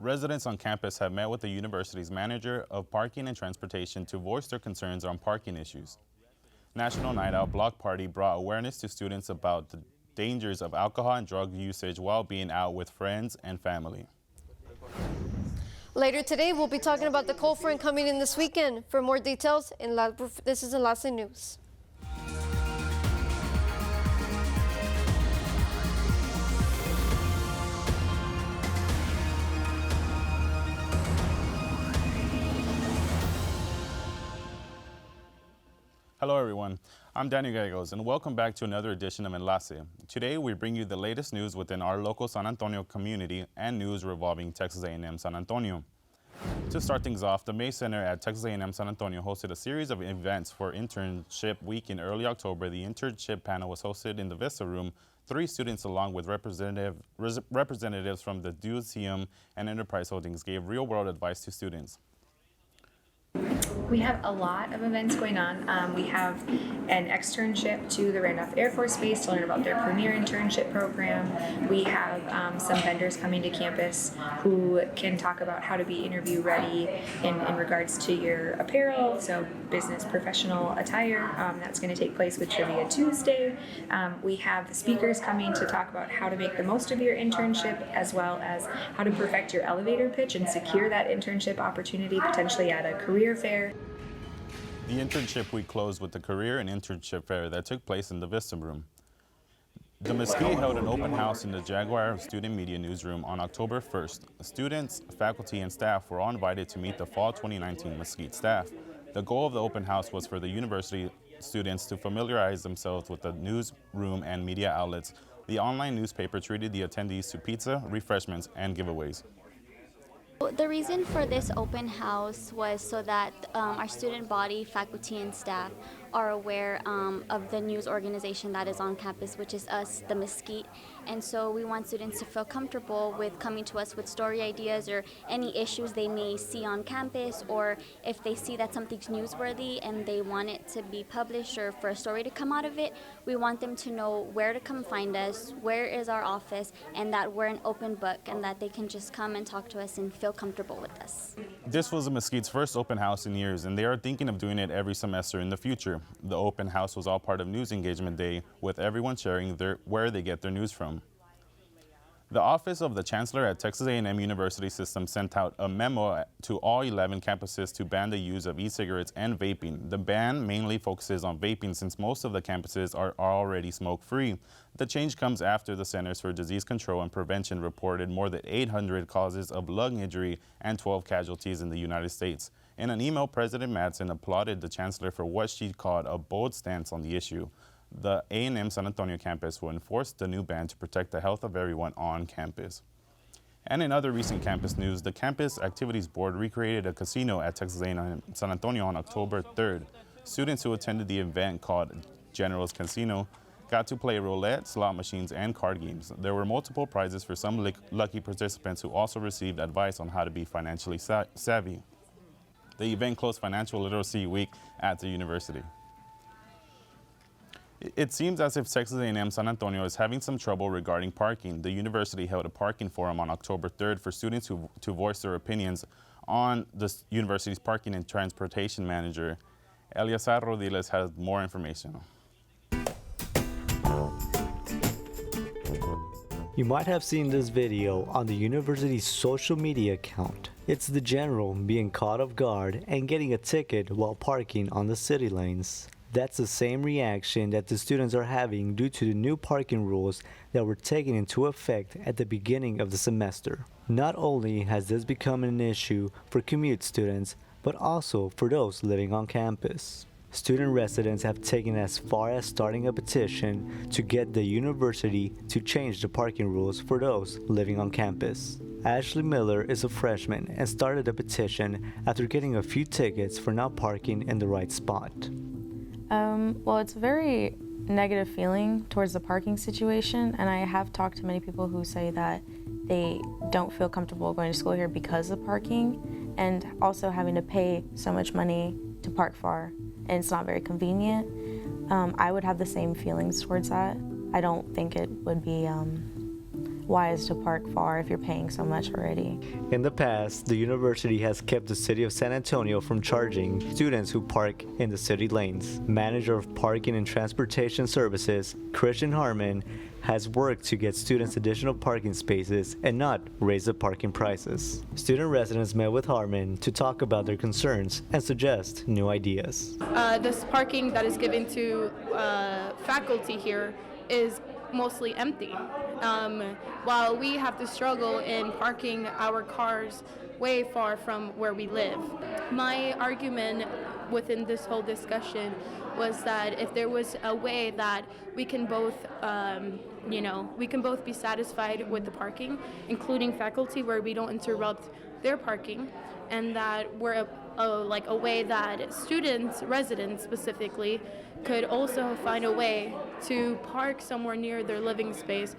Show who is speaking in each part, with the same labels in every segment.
Speaker 1: Residents on campus have met with the university's manager of parking and transportation to voice their concerns on parking issues. National Night Out Block Party brought awareness to students about the dangers of alcohol and drug usage while being out with friends and family.
Speaker 2: Later today, we'll be talking about the cold front coming in this weekend. For more details, this is Enlace News.
Speaker 1: Hello everyone, I'm Daniel Gallegos and welcome back to another edition of Enlace. Today we bring you the latest news within our local San Antonio community and news revolving Texas A&M San Antonio. To start things off, the May Center at Texas A&M San Antonio hosted a series of events for Internship Week in early October. The internship panel was hosted in the Vista Room. 3 students along with representatives from the Museum and Enterprise Holdings gave real-world advice to students.
Speaker 3: We have a lot of events going on. We have an externship to the Randolph Air Force Base to learn about their premier internship program. We have some vendors coming to campus who can talk about how to be interview ready in regards to your apparel, so business professional attire. That's going to take place with Trivia Tuesday. We have speakers coming to talk about how to make the most of your internship, as well as how to perfect your elevator pitch and secure that internship opportunity potentially at a career fair.
Speaker 1: The internship week closed with the career and internship fair that took place in the Vista Room. The Mesquite held an open house in the Jaguar Student Media Newsroom on October 1st. Students, faculty, and staff were all invited to meet the Fall 2019 Mesquite staff. The goal of the open house was for the university students to familiarize themselves with the newsroom and media outlets. The online newspaper treated the attendees to pizza, refreshments, and giveaways.
Speaker 4: The reason for this open house was so that our student body, faculty, and staff are aware of the news organization that is on campus, which is us, the Mesquite. And so we want students to feel comfortable with coming to us with story ideas or any issues they may see on campus, or if they see that something's newsworthy and they want it to be published or for a story to come out of it, we want them to know where to come find us, where is our office, and that we're an open book and that they can just come and talk to us and feel comfortable with us.
Speaker 1: This was the Mesquite's first open house in years, and they are thinking of doing it every semester in the future. The open house was all part of News Engagement Day, with everyone sharing where they get their news from. The Office of the Chancellor at Texas A&M University System sent out a memo to all 11 campuses to ban the use of e-cigarettes and vaping. The ban mainly focuses on vaping since most of the campuses are already smoke-free. The change comes after the Centers for Disease Control and Prevention reported more than 800 causes of lung injury and 12 casualties in the United States. In an email, President Madsen applauded the Chancellor for what she called a bold stance on the issue. The A&M San Antonio campus will enforce the new ban to protect the health of everyone on campus. And in other recent campus news, the Campus Activities Board recreated a casino at Texas A&M San Antonio on October 3rd. Students who attended the event called General's Casino got to play roulette, slot machines, and card games. There were multiple prizes for some lucky participants who also received advice on how to be financially savvy. The event closed Financial Literacy Week at the university. It seems as if Texas A&M San Antonio is having some trouble regarding parking. The university held a parking forum on October 3rd for students to voice their opinions on the university's parking and transportation manager. Eleazar Rodiles has more information.
Speaker 5: You might have seen this video on the university's social media account. It's the general being caught off guard and getting a ticket while parking on the city lanes. That's the same reaction that the students are having due to the new parking rules that were taken into effect at the beginning of the semester. Not only has this become an issue for commute students, but also for those living on campus. Student residents have taken as far as starting a petition to get the university to change the parking rules for those living on campus. Ashley Miller is a freshman and started a petition after getting a few tickets for not parking in the right spot.
Speaker 6: Well, it's a very negative feeling towards the parking situation, and I have talked to many people who say that they don't feel comfortable going to school here because of parking, and also having to pay so much money to park far, and it's not very convenient. I would have the same feelings towards that. I don't think it would be wise to park far if you're paying so much already.
Speaker 5: In the past, the university has kept the city of San Antonio from charging students who park in the city lanes. Manager of Parking and Transportation Services, Christian Harmon, has worked to get students additional parking spaces and not raise the parking prices. Student residents met with Harmon to talk about their concerns and suggest new ideas.
Speaker 7: This parking that is given to faculty here is mostly empty, while we have to struggle in parking our cars way far from where we live. My argument within this whole discussion was that if there was a way that we can both, we can both be satisfied with the parking, including faculty, where we don't interrupt their parking, and that we're a way that students, residents specifically, could also find a way to park somewhere near their living space.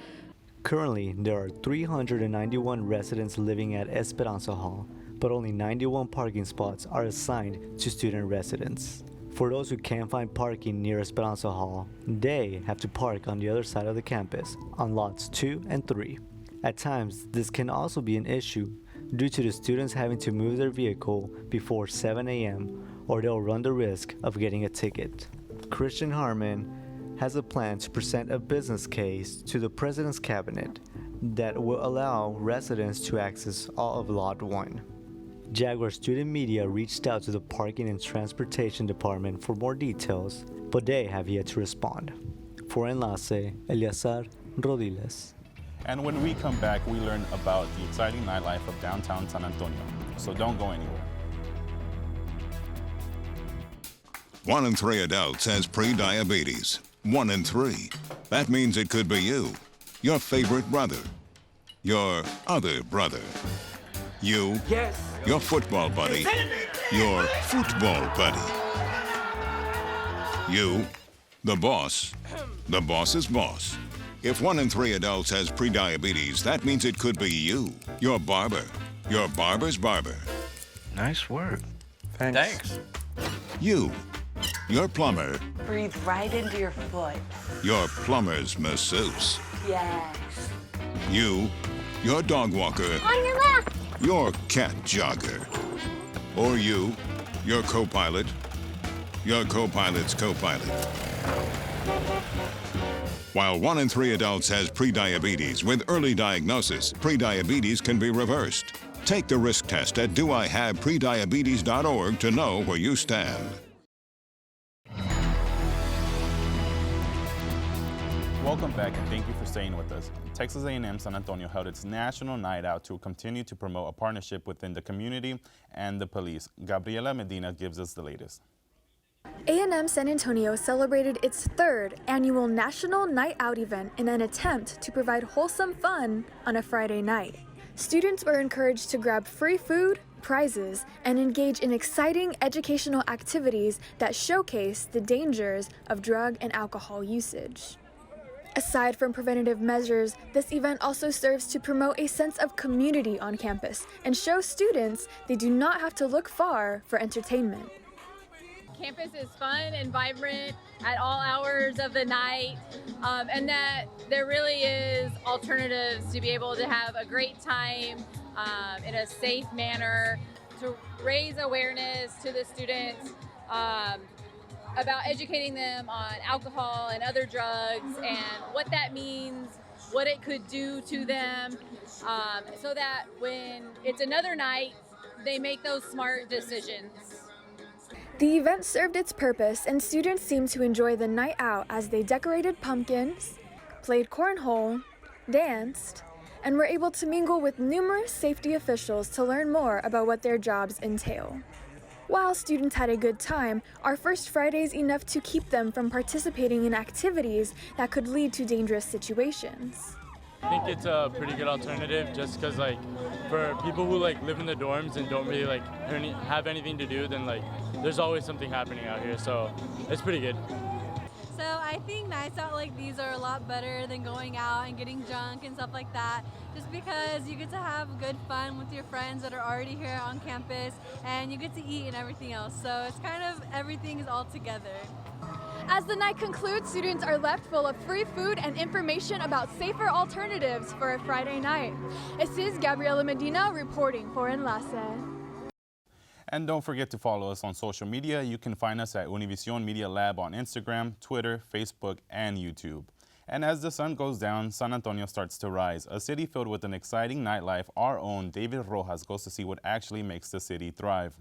Speaker 5: Currently, there are 391 residents living at Esperanza Hall, but only 91 parking spots are assigned to student residents. For those who can't find parking near Esperanza Hall, they have to park on the other side of the campus, on lots 2 and 3. At times, this can also be an issue due to the students having to move their vehicle before 7 a.m. or they'll run the risk of getting a ticket. Christian Harmon has a plan to present a business case to the President's Cabinet that will allow residents to access all of Lot 1. Jaguar Student Media reached out to the Parking and Transportation Department for more details, but they have yet to respond. For Enlace, Eleazar, Rodiles.
Speaker 1: And when we come back, we learn about the exciting nightlife of downtown San Antonio. So don't go anywhere.
Speaker 8: 1 in 3 adults has pre-diabetes. 1 in 3. That means it could be you, your favorite brother, your other brother, you, yes, your football buddy, your football buddy, you, the boss's boss. If 1 in 3 adults has pre-diabetes, that means it could be you, your barber, your barber's barber.
Speaker 9: Nice work. Thanks.
Speaker 8: You, your plumber.
Speaker 10: Breathe right into your foot.
Speaker 8: Your plumber's masseuse.
Speaker 10: Yes.
Speaker 8: You, your dog walker.
Speaker 10: On your left.
Speaker 8: Your cat jogger. Or you, your co-pilot. Your co-pilot's co-pilot. While 1 in 3 adults has prediabetes, with early diagnosis, prediabetes can be reversed. Take the risk test at doihaveprediabetes.org to know where you stand.
Speaker 1: Welcome back and thank you for staying with us. Texas A&M San Antonio held its National Night Out to continue to promote a partnership within the community and the police. Gabriela Medina gives us the latest.
Speaker 11: A&M San Antonio celebrated its 3rd annual National Night Out event in an attempt to provide wholesome fun on a Friday night. Students were encouraged to grab free food, prizes, and engage in exciting educational activities that showcase the dangers of drug and alcohol usage. Aside from preventative measures, this event also serves to promote a sense of community on campus and show students they do not have to look far for entertainment.
Speaker 12: Campus is fun and vibrant at all hours of the night, and that there really is alternatives to be able to have a great time in a safe manner, to raise awareness to the students about educating them on alcohol and other drugs and what that means, what it could do to them, so that when it's another night, they make those smart decisions.
Speaker 11: The event served its purpose, and students seemed to enjoy the night out as they decorated pumpkins, played cornhole, danced, and were able to mingle with numerous safety officials to learn more about what their jobs entail. While students had a good time, are first Fridays enough to keep them from participating in activities that could lead to dangerous situations?
Speaker 13: I think it's a pretty good alternative just because, like, for people who, like, live in the dorms and don't really, like, have anything to do, then, like, there's always something happening out here, so it's pretty good.
Speaker 14: So I think nights out like these are a lot better than going out and getting drunk and stuff like that, just because you get to have good fun with your friends that are already here on campus, and you get to eat and everything else. So it's kind of everything is all together.
Speaker 11: As the night concludes, students are left full of free food and information about safer alternatives for a Friday night. This is Gabriela Medina reporting for Enlace.
Speaker 1: And don't forget to follow us on social media. You can find us at Univision Media Lab on Instagram, Twitter, Facebook, and YouTube. And as the sun goes down, San Antonio starts to rise. A city filled with an exciting nightlife, our own David Rojas goes to see what actually makes the city thrive.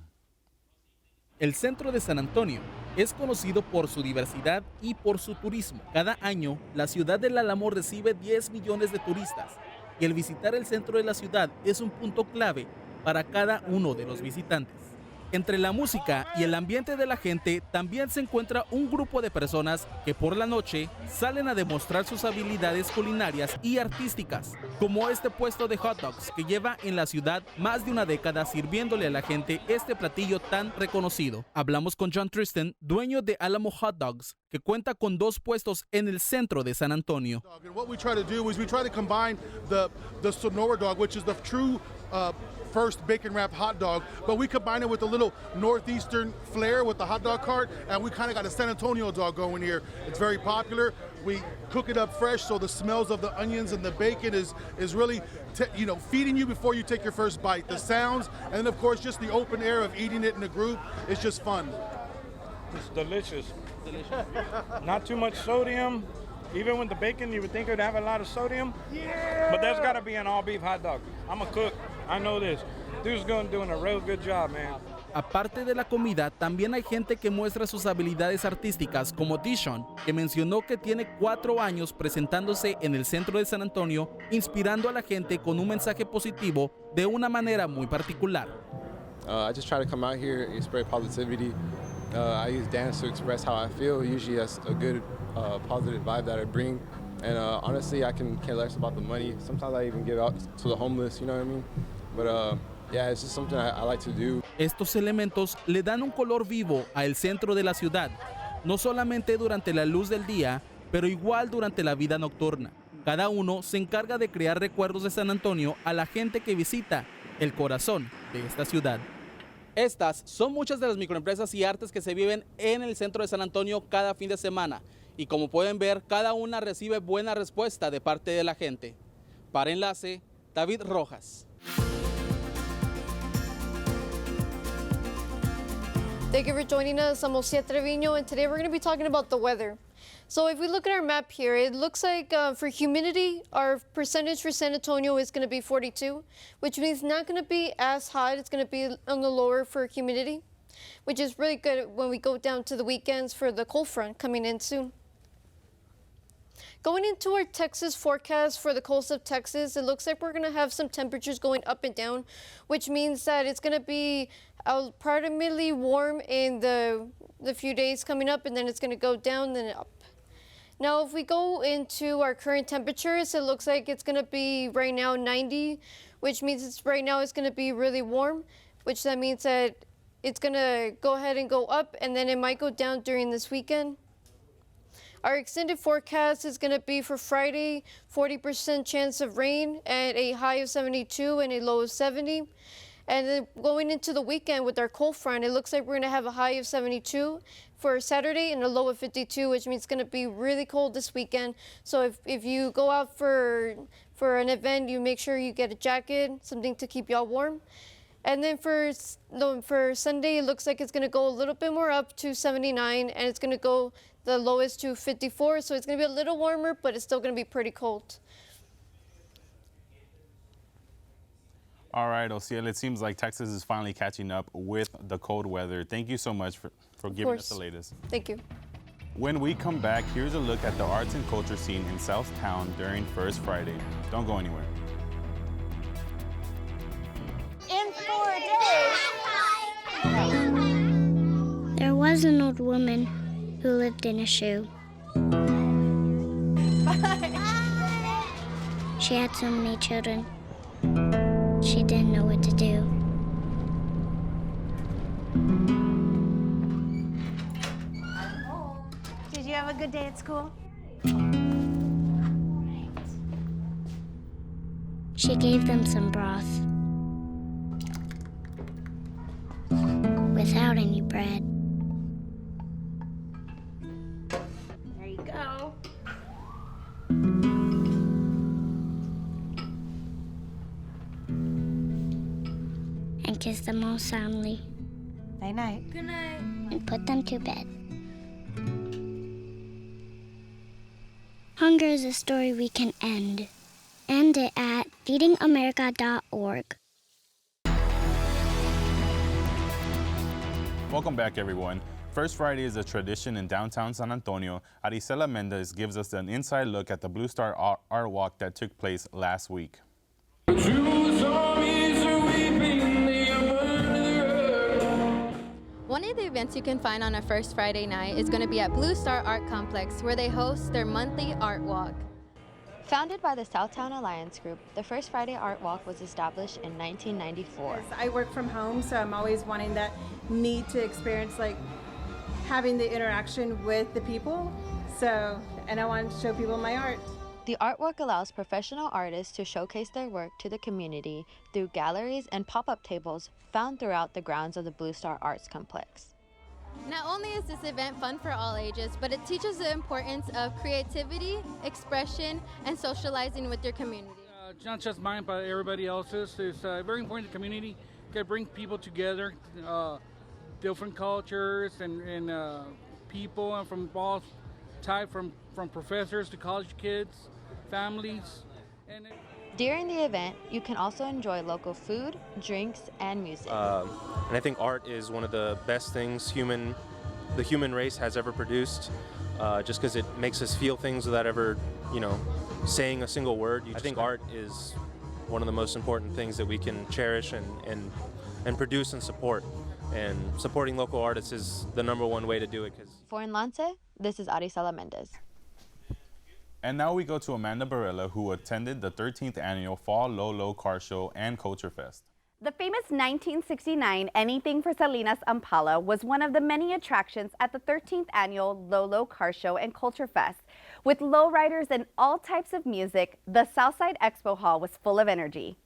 Speaker 15: El centro de San Antonio es conocido por su diversidad y por su turismo. Cada año, la ciudad del Álamo recibe 10 millones de turistas y el visitar el centro de la ciudad es un punto clave para cada uno de los visitantes. Entre la música y el ambiente de la gente también se encuentra un grupo de personas que por la noche salen a demostrar sus habilidades culinarias y artísticas, como este puesto de hot dogs que lleva en la ciudad más de una década sirviéndole a la gente este platillo tan reconocido. Hablamos con John Tristan, dueño de Álamo Hot Dogs, que cuenta con 2 puestos en el centro de San Antonio.
Speaker 16: What we try to do is we try to combine the Sonora dog, which is the true first bacon wrapped hot dog, but we combine it with a little northeastern flair with the hot dog cart, and we kind of got a San Antonio dog going here. It's very popular. We cook it up fresh, so the smells of the onions and the bacon is really feeding you before you take your first bite. The sounds, and then of course just the open air of eating it in a group, it's just fun.
Speaker 9: It's delicious. Not too much sodium. Even with the bacon, you would think it would have a lot of sodium. Yeah! But there's got to be an all-beef hot dog. I'm a cook. I know this. Dude's doing a real good job, man.
Speaker 15: Aparte de la comida, también hay gente que muestra sus habilidades artísticas, como Dishon, que mencionó que tiene 4 años presentándose en el centro de San Antonio, inspirando a la gente con un mensaje positivo de una manera muy particular.
Speaker 17: I just try to come out here and spread positivity. I use dance to express how I feel. Usually that's a good positive vibe that I bring. And honestly, I can care less about the money. Sometimes I even give out to the homeless, you know what I mean? But yeah, it's just something I like to do.
Speaker 15: Estos elementos le dan un color vivo al centro de la ciudad, no solamente durante la luz del día, pero igual durante la vida nocturna. Cada uno se encarga de crear recuerdos de San Antonio a la gente que visita el corazón de esta ciudad. Estas son muchas de las microempresas y artes que se viven en el centro de San Antonio cada fin de semana. Y como pueden ver, cada una recibe buena respuesta de parte de la gente. Para Enlace, David Rojas.
Speaker 2: Thank you for joining us. I'm Oziel Treviño, and today we're going to be talking about the weather. So if we look at our map here, it looks like for humidity, our percentage for San Antonio is going to be 42, which means not going to be as hot. It's going to be on the lower for humidity, which is really good when we go down to the weekends for the cold front coming in soon. Going into our Texas forecast for the coast of Texas, it looks like we're going to have some temperatures going up and down, which means that it's going to be predominantly warm in the few days coming up, and then it's going to go down, then up. Now, if we go into our current temperatures, it looks like it's going to be right now 90, which means right now it's going to be really warm, which that means that it's going to go ahead and go up, and then it might go down during this weekend. Our extended forecast is going to be for Friday, 40% chance of rain at a high of 72 and a low of 70. And then going into the weekend with our cold front, it looks like we're going to have a high of 72 for Saturday and a low of 52, which means it's going to be really cold this weekend. So if you go out for an event, you make sure you get a jacket, something to keep y'all warm. And then for Sunday, it looks like it's going to go a little bit more up to 79, and it's going to go the lowest to 54. So it's going to be a little warmer, but it's still going to be pretty cold.
Speaker 1: All right, Oziel, it seems like Texas is finally catching up with the cold weather. Thank you so much for giving us the latest.
Speaker 2: Thank you.
Speaker 1: When we come back, here's a look at the arts and culture scene in South Town during First Friday. Don't go anywhere.
Speaker 18: In 4 days. There was an old woman who lived in a shoe. She had so many children. She didn't know what to do.
Speaker 19: Did you have a good day at school?
Speaker 18: She gave them some broth without any bread. and kiss them all soundly.
Speaker 19: Night-night.
Speaker 18: Good night. And put them to bed. Hunger is a story we can end. End it at feedingamerica.org.
Speaker 1: Welcome back, everyone. First Friday is a tradition in downtown San Antonio. Aricela Mendez gives us an inside look at the Blue Star Art Walk that took place last week.
Speaker 20: One of the events you can find on a First Friday night is going to be at Blue Star Art Complex, where they host their monthly art walk. Founded by the Southtown Alliance Group, the First Friday Art Walk was established in 1994.
Speaker 21: I work from home, so I'm always wanting that need to experience like having the interaction with the people. And I want to show people my art.
Speaker 20: The art walk allows professional artists to showcase their work to the community through galleries and pop-up tables found throughout the grounds of the Blue Star Arts Complex. Not only is this event fun for all ages, but it teaches the importance of creativity, expression, and socializing with your community.
Speaker 22: Not just mine, but everybody else's. It's very important to the community. Can bring people together, different cultures and people, and from all types, from professors to college kids, families.
Speaker 20: During the event, you can also enjoy local food, drinks, and music.
Speaker 23: And I think art is one of the best things the human race has ever produced, just because it makes us feel things without ever, saying a single word. I think art is one of the most important things that we can cherish and produce and support. And supporting local artists is the #1 way to do it.
Speaker 20: For Enlace, this is Aricela Mendez.
Speaker 1: And now we go to Amanda Barela, who attended the 13th annual Fall Low Car Show and Culture Fest.
Speaker 24: The famous 1969 Anything for Salinas Ampala was one of the many attractions at the 13th annual Low Car Show and Culture Fest. With lowriders and all types of music, the Southside Expo Hall was full of energy.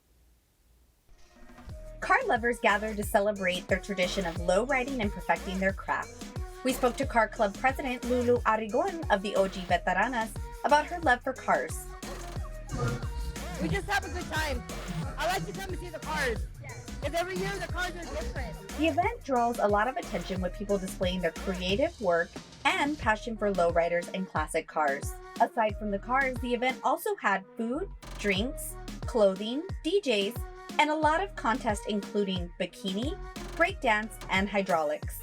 Speaker 25: Car lovers gathered to celebrate their tradition of low riding and perfecting their craft. We spoke to Car Club President Lulu Arigon of the OG Veteranas about her love for cars.
Speaker 26: We just have a good time. I like to come and see the cars. Because every year the cars are different.
Speaker 25: The event draws a lot of attention with people displaying their creative work and passion for lowriders and classic cars. Aside from the cars, the event also had food, drinks, clothing, DJs, and a lot of contests including bikini, breakdance, and hydraulics.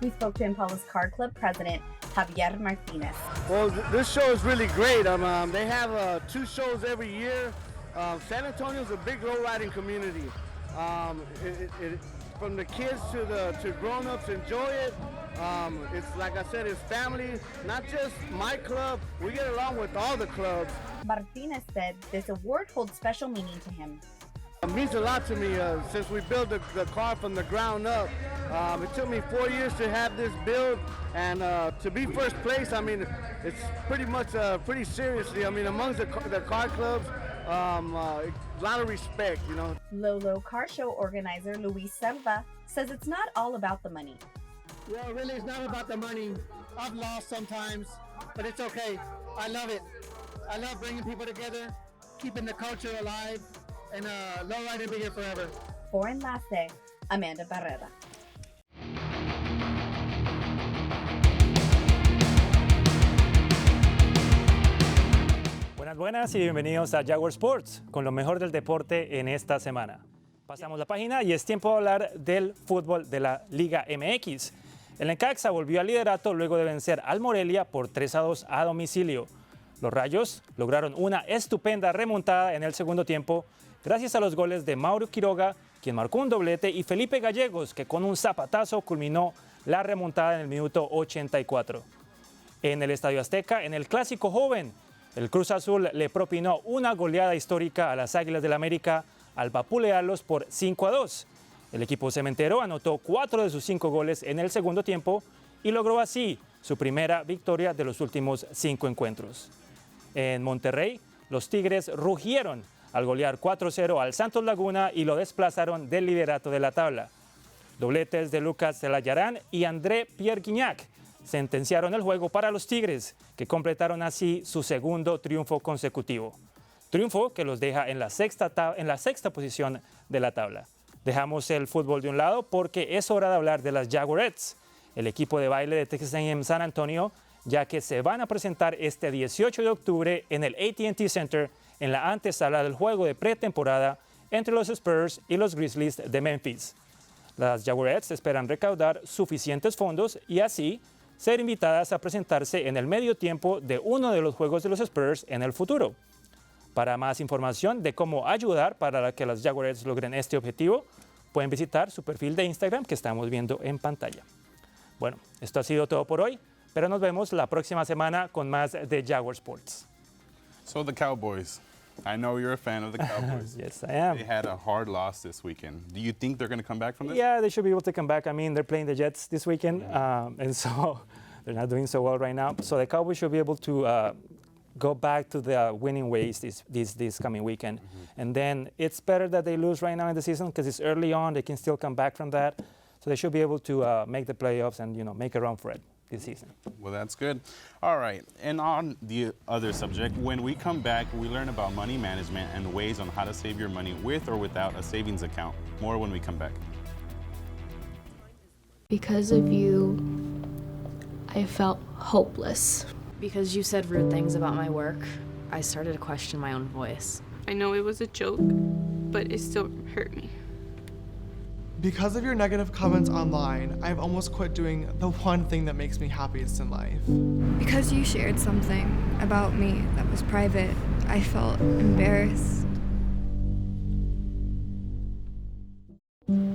Speaker 25: We spoke to Impala's Car Club President, Javier Martinez.
Speaker 27: Well, this show is really great. They have 2 shows every year. San Antonio is a big lowriding community. From the kids to grown-ups enjoy it. It's like I said, it's family, not just my club. We get along with all the clubs.
Speaker 25: Martinez said this award holds special meaning to him.
Speaker 27: It means a lot to me since we built the car from the ground up. It took me 4 years to have this built, and to be first place, it's pretty much pretty seriously. Amongst the car clubs, a lot of respect,
Speaker 25: Low Car Show organizer Luis Selva says it's not all about the money.
Speaker 27: Well, really, it's not about the money. I've lost sometimes, but it's okay. I love it. I love bringing people together, keeping the culture alive, and lowriding be here forever.
Speaker 25: For Enlace, Amanda Barela.
Speaker 28: Buenas y bienvenidos a Jaguar Sports, con lo mejor del deporte en esta semana. Pasamos la página y es tiempo de hablar del fútbol de la Liga MX. El Necaxa volvió al liderato luego de vencer al Morelia por 3-2 a domicilio. Los Rayos lograron una estupenda remontada en el segundo tiempo gracias a los goles de Mauro Quiroga, quien marcó un doblete, y Felipe Gallegos, que con un zapatazo culminó la remontada en el minuto 84. En el Estadio Azteca, en el Clásico Joven, el Cruz Azul le propinó una goleada histórica a las Águilas del América al vapulearlos por 5-2. El equipo cementero anotó 4 de sus 5 goles en el segundo tiempo y logró así su primera victoria de los últimos 5 encuentros. En Monterrey, los Tigres rugieron al golear 4-0 al Santos Laguna y lo desplazaron del liderato de la tabla. Dobletes de Lucas Celayarán y André Pierre Guignac sentenciaron el juego para los Tigres, que completaron así su segundo triunfo consecutivo. Triunfo que los deja en la sexta posición de la tabla. Dejamos el fútbol de un lado porque es hora de hablar de las Jaguarettes, el equipo de baile de Texas A&M San Antonio, ya que se van a presentar este 18 de octubre en el AT&T Center en la antesala del juego de pretemporada entre los Spurs y los Grizzlies de Memphis. Las Jaguarettes esperan recaudar suficientes fondos y así ser invitadas a presentarse en el medio tiempo de uno de los juegos de los Spurs en el futuro. Para más información de cómo ayudar para que las Jaguarettes logren este objetivo, pueden visitar su perfil de Instagram que estamos viendo en pantalla. Bueno, esto ha sido todo por hoy, pero nos vemos la próxima semana con más de Jaguar Sports.
Speaker 1: So the Cowboys. I know you're a fan of the Cowboys.
Speaker 28: Yes, I am.
Speaker 1: They had a hard loss this weekend. Do you think they're going to come back from this?
Speaker 28: Yeah, they should be able to come back. I mean, they're playing the Jets this weekend, and so they're not doing so well right now. So the Cowboys should be able to go back to the winning ways this coming weekend. And then it's better that they lose right now in the season because it's early on. They can still come back from that. So they should be able to make the playoffs and, make a run for it this season.
Speaker 1: Well, that's good. All right. And on the other subject, when we come back, we learn about money management and ways on how to save your money with or without a savings account. More when we come back.
Speaker 3: Because of you, I felt hopeless.
Speaker 4: Because you said rude things about my work, I started to question my own voice.
Speaker 5: I know it was a joke, but it still hurt me.
Speaker 6: Because of your negative comments online, I've almost quit doing the one thing that makes me happiest in life.
Speaker 11: Because you shared something about me that was private, I felt embarrassed.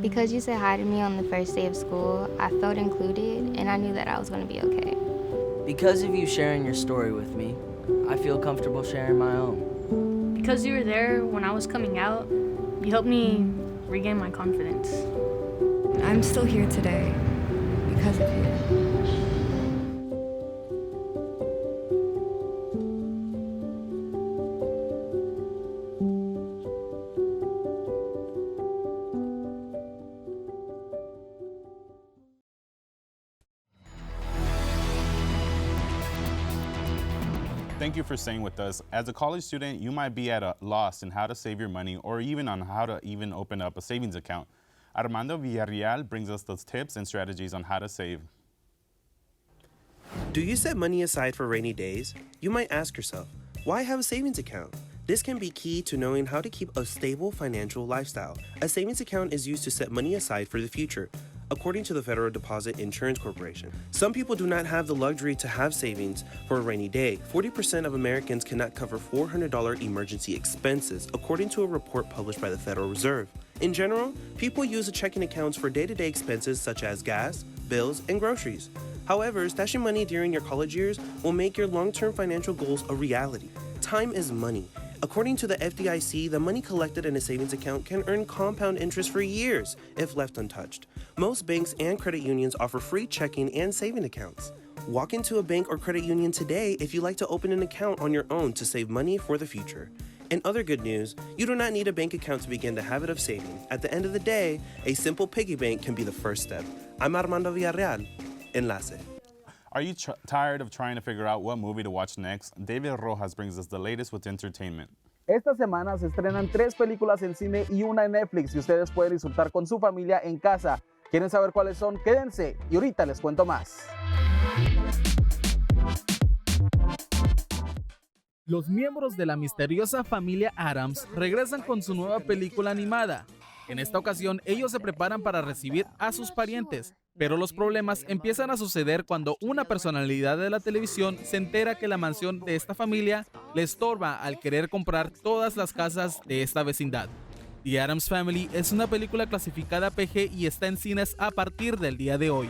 Speaker 7: Because you said hi to me on the first day of school, I felt included and I knew that I was going to be okay.
Speaker 8: Because of you sharing your story with me, I feel comfortable sharing my own.
Speaker 3: Because you were there when I was coming out, you helped me regain my confidence.
Speaker 11: I'm still here today because of you.
Speaker 1: Thank you for staying with us. As a college student, you might be at a loss in how to save your money or even on how to even open up a savings account. Armando Villarreal brings us those tips and strategies on how to save.
Speaker 10: Do you set money aside for rainy days? You might ask yourself, why have a savings account? This can be key to knowing how to keep a stable financial lifestyle. A savings account is used to set money aside for the future, according to the Federal Deposit Insurance Corporation. Some people do not have the luxury to have savings for a rainy day. 40% of Americans cannot cover $400 emergency expenses, according to a report published by the Federal Reserve. In general, people use checking accounts for day-to-day expenses such as gas, bills, and groceries. However, stashing money during your college years will make your long-term financial goals a reality. Time is money. According to the FDIC, the money collected in a savings account can earn compound interest for years if left untouched. Most banks and credit unions offer free checking and saving accounts. Walk into a bank or credit union today if you'd like to open an account on your own to save money for the future. In other good news, you do not need a bank account to begin the habit of saving. At the end of the day, a simple piggy bank can be the first step. I'm Armando Villarreal. Enlace.
Speaker 1: Are you tired of trying to figure out what movie to watch next? David Rojas brings us the latest with entertainment.
Speaker 15: Esta semana se estrenan 3 películas en cine y una en Netflix y ustedes pueden disfrutar con su familia en casa. ¿Quieren saber cuáles son? Quédense y ahorita les cuento más. Los miembros de la misteriosa familia Addams regresan con su nueva película animada. En esta ocasión, ellos se preparan para recibir a sus parientes, pero los problemas empiezan a suceder cuando una personalidad de la televisión se entera que la mansión de esta familia le estorba al querer comprar todas las casas de esta vecindad. The Addams Family es una película clasificada PG y está en cines a partir del día de hoy.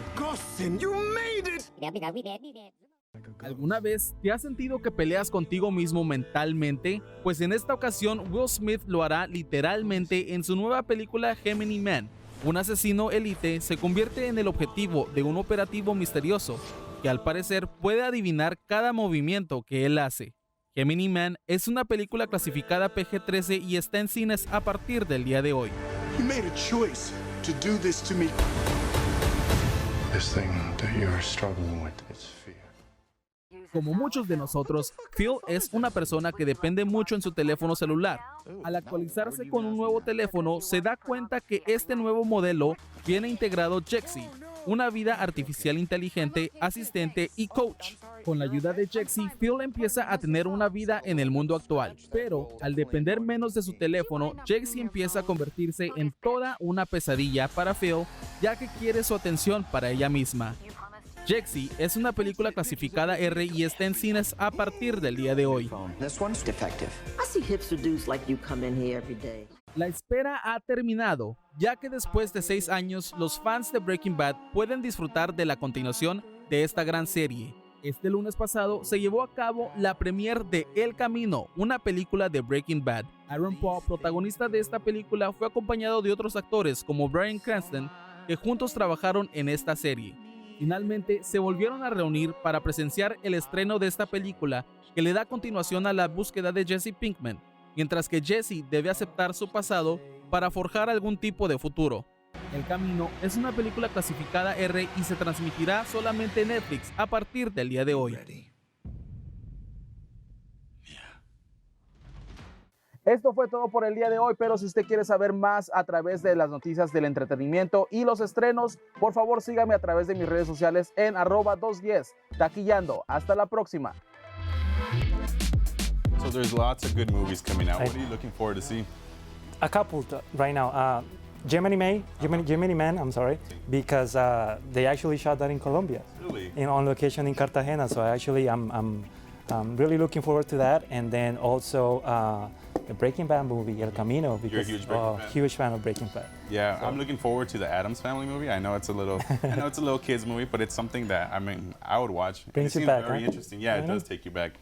Speaker 15: ¿Alguna vez te has sentido que peleas contigo mismo mentalmente? Pues en esta ocasión Will Smith lo hará literalmente en su nueva película Gemini Man. Un asesino élite se convierte en el objetivo de un operativo misterioso que al parecer puede adivinar cada movimiento que él hace. Gemini Man es una película clasificada PG-13 y está en cines a partir del día de hoy.
Speaker 12: You made a choice to do this to me. This thing that you're struggling with is fear.
Speaker 15: Como muchos de nosotros, Phil es una persona que depende mucho en su teléfono celular. Al actualizarse con un nuevo teléfono, se da cuenta que este nuevo modelo viene integrado Jexi, una vida artificial inteligente, asistente y coach. Con la ayuda de Jexi, Phil empieza a tener una vida en el mundo actual. Pero al depender menos de su teléfono, Jexi empieza a convertirse en toda una pesadilla para Phil, ya que quiere su atención para ella misma. Jexi es una película clasificada R y está en cines a partir del día de hoy. La espera ha terminado, ya que después de 6 años, los fans de Breaking Bad pueden disfrutar de la continuación de esta gran serie. Este lunes pasado se llevó a cabo la premiere de El Camino, una película de Breaking Bad. Aaron Paul, protagonista de esta película, fue acompañado de otros actores como Bryan Cranston, que juntos trabajaron en esta serie. Finalmente se volvieron a reunir para presenciar el estreno de esta película, que le da continuación a la búsqueda de Jesse Pinkman, mientras que Jesse debe aceptar su pasado para forjar algún tipo de futuro. El Camino es una película clasificada R y se transmitirá solamente en Netflix a partir del día de hoy.
Speaker 28: Esto fue todo por el día de hoy, pero si usted quiere saber más a través de las noticias del entretenimiento y los estrenos, por favor sígame a través de mis redes sociales en @210 taquillando. Hasta la próxima.
Speaker 1: So there's lots of good movies coming out. What are you looking forward to see?
Speaker 28: A couple right now. Gemini Man, I'm sorry, because they actually shot that in Colombia,
Speaker 1: Really?
Speaker 28: on location in Cartagena. So I'm really looking forward to that, and then also the Breaking Bad movie, El Camino, because
Speaker 1: You're a huge Breaking Bad.
Speaker 28: huge fan of Breaking Bad.
Speaker 1: Yeah,
Speaker 28: So-
Speaker 1: I'm looking forward to the Addams Family movie. I know it's a little kids movie, but it's something that I would watch.
Speaker 28: Brings
Speaker 1: it
Speaker 28: you
Speaker 1: seems
Speaker 28: back,
Speaker 1: very
Speaker 28: huh?
Speaker 1: interesting. Yeah, it
Speaker 28: Mhm.
Speaker 1: does take you back.